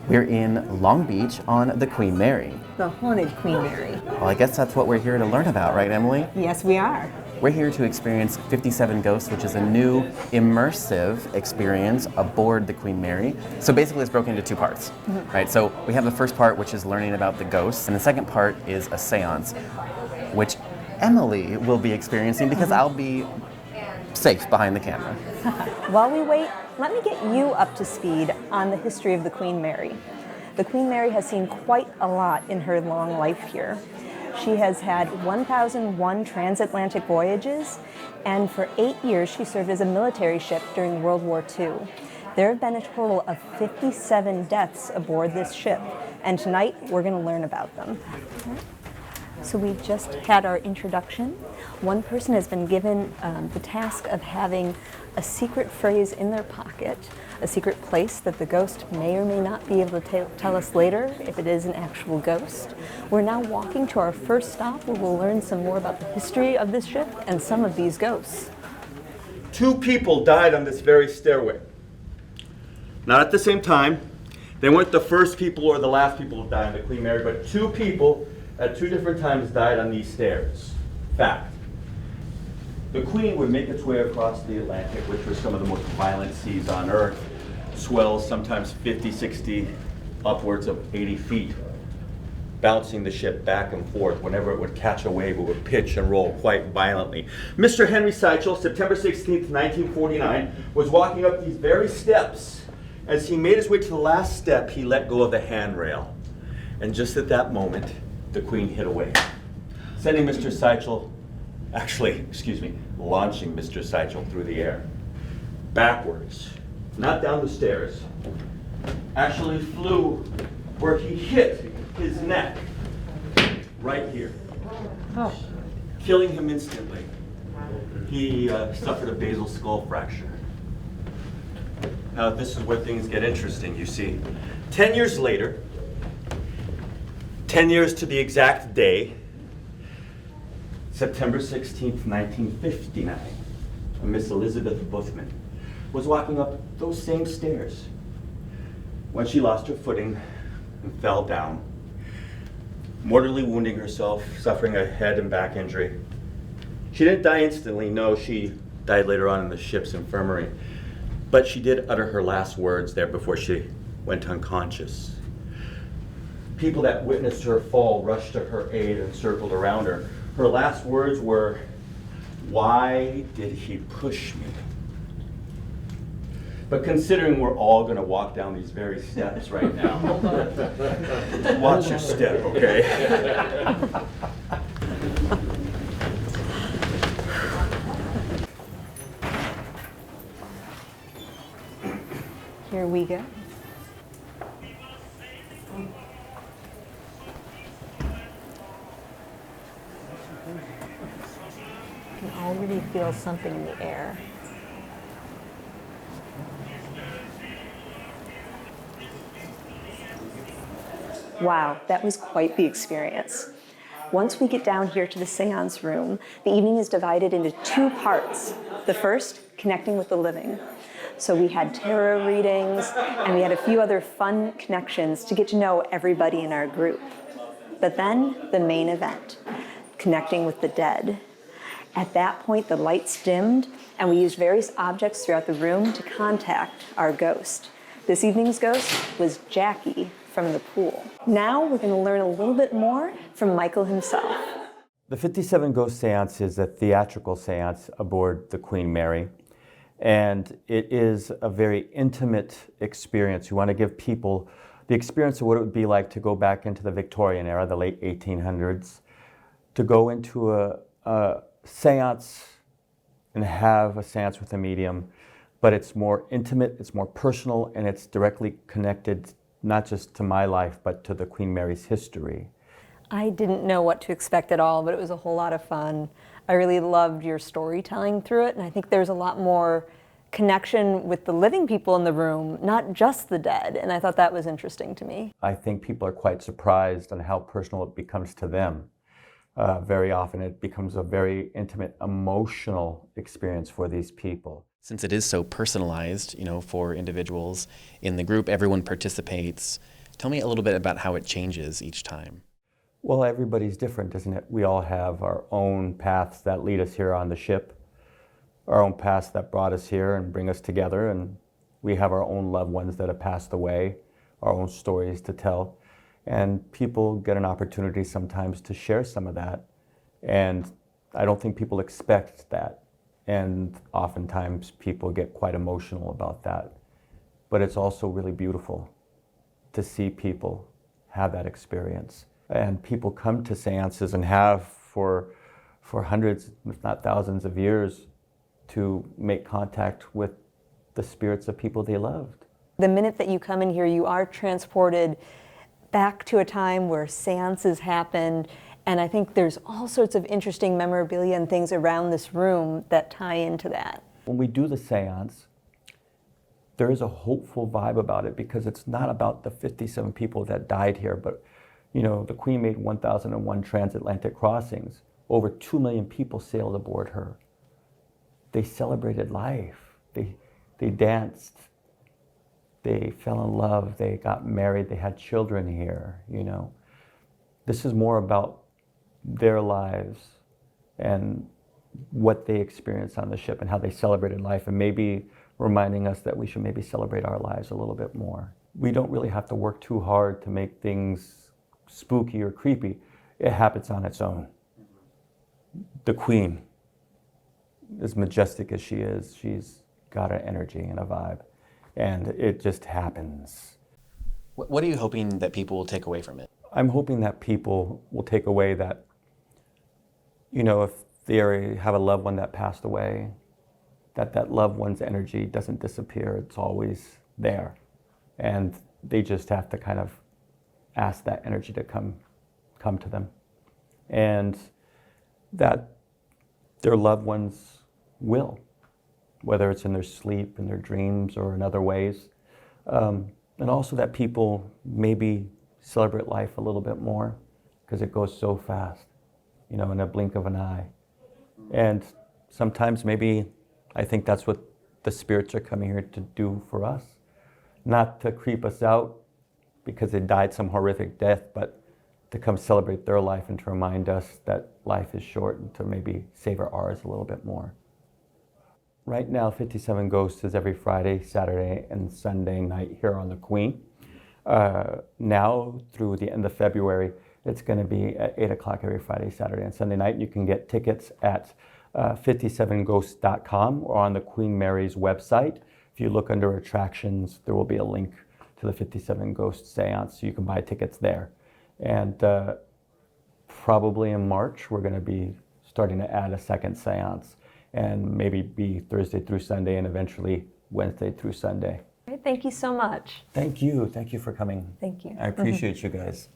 We're in Long Beach on the Queen Mary. The haunted Queen Mary. Well, I guess that's what we're here to learn about, right, Emily? Yes, we are. We're here to experience 57 Ghosts, which is a new immersive experience aboard the Queen Mary. So basically it's broken into two parts, right? So we have the first part, which is learning about the ghosts, and the second part is a seance, which Emily will be experiencing because I'll be safe behind the camera. While we wait, let me get you up to speed on the history of the Queen Mary. The Queen Mary has seen quite a lot in her long life here. She has had 1,001 transatlantic voyages, and for 8 years she served as a military ship during World War II. There have been a total of 57 deaths aboard this ship, and tonight we're going to learn about them. So we just had our introduction. One person has been given the task of having a secret phrase in their pocket, a secret place that the ghost may or may not be able to tell us later if it is an actual ghost. We're now walking to our first stop where we'll learn some more about the history of this ship and some of these ghosts. 2 people died on this very stairway. Not at the same time. They weren't the first people or the last people to die on the Queen Mary, but 2 people at 2 different times died on these stairs. Fact. The Queen would make its way across the Atlantic, which were some of the most violent seas on Earth, swells sometimes 50, 60, upwards of 80 feet, bouncing the ship back and forth. Whenever it would catch a wave, it would pitch and roll quite violently. Mr. Henry Seichel, September 16th, 1949, was walking up these very steps. As he made his way to the last step, he let go of the handrail. And just at that moment, the Queen hit away, sending Mr. Seichel, launching Mr. Seichel through the air, backwards, not down the stairs, actually flew where he hit his neck, right here, killing him instantly. He suffered a basal skull fracture. Now this is where things get interesting, you see. 10 years later, 10 years to the exact day, September 16th, 1959, Miss Elizabeth Buthman was walking up those same stairs when she lost her footing and fell down, mortally wounding herself, suffering a head and back injury. She didn't die instantly, no, she died later on in the ship's infirmary, but she did utter her last words there before she went unconscious. People that witnessed her fall rushed to her aid and circled around her. Her last words were, "Why did he push me?" But considering we're all going to walk down these very steps right now, watch your step, okay? Here we go. I can already feel something in the air. Wow, that was quite the experience. Once we get down here to the seance room, the evening is divided into 2 parts. The first, connecting with the living. So we had tarot readings, and we had a few other fun connections to get to know everybody in our group. But then, the main event, connecting with the dead. At that point, the lights dimmed, and we used various objects throughout the room to contact our ghost. This evening's ghost was Jackie from the pool. Now we're going to learn a little bit more from Michael himself. The 57 Ghost Seance is a theatrical seance aboard the Queen Mary, and it is a very intimate experience. You want to give people the experience of what it would be like to go back into the Victorian era, the late 1800s, to go into a seance and have a seance with a medium, but it's more intimate, it's more personal, and it's directly connected not just to my life, but to the Queen Mary's history. I didn't know what to expect at all, but it was a whole lot of fun. I really loved your storytelling through it, and I think there's a lot more connection with the living people in the room, not just the dead, and I thought that was interesting to me. I think people are quite surprised on how personal it becomes to them. Very often it becomes a very intimate, emotional experience for these people. Since it is so personalized, for individuals in the group, everyone participates Tell me a little bit about how it changes each time. Well, everybody's different, isn't it? We all have our own paths that lead us here on the ship, our own paths that brought us here and bring us together, and we have our own loved ones that have passed away, our own stories to tell, and people get an opportunity sometimes to share some of that, and I don't think people expect that, and oftentimes people get quite emotional about that, but it's also really beautiful to see people have that experience. And people come to seances and have for hundreds, if not thousands of years, to make contact with the spirits of people they loved. The minute that you come in here, you are transported back to a time where seances happened, and I think there's all sorts of interesting memorabilia and things around this room that tie into that. When we do the seance, there is a hopeful vibe about it because it's not about the 57 people that died here, but you know, the Queen made 1,001 transatlantic crossings. Over 2 million people sailed aboard her. They celebrated life. They danced. They fell in love. They got married. They had children here, you know. This is more about their lives and what they experienced on the ship and how they celebrated life, and maybe reminding us that we should maybe celebrate our lives a little bit more. We don't really have to work too hard to make things spooky or creepy. It happens on its own. The Queen, as majestic as she is, she's got an energy and a vibe, and it just happens. What are you hoping that people will take away from it? I'm hoping that people will take away that, you know, if they have a loved one that passed away, that loved one's energy doesn't disappear. It's always there. And they just have to kind of ask that energy to come to them. And that their loved ones will, whether it's in their sleep, in their dreams, or in other ways. And also that people maybe celebrate life a little bit more because it goes so fast, you know, in a blink of an eye. And sometimes maybe I think that's what the spirits are coming here to do for us. Not to creep us out because they died some horrific death, but to come celebrate their life and to remind us that life is short and to maybe savor ours a little bit more. Right now, 57 Ghosts is every Friday, Saturday, and Sunday night here on the Queen. Now, through the end of February, it's going to be at 8 o'clock every Friday, Saturday, and Sunday night. You can get tickets at 57ghosts.com or on the Queen Mary's website. If you look under attractions, there will be a link to the 57 Ghosts Seance, so you can buy tickets there. And probably in March, we're going to be starting to add a second seance, and maybe be Thursday through Sunday and eventually Wednesday through Sunday. Thank you so much. Thank you. Thank you for coming. Thank you. I appreciate you guys.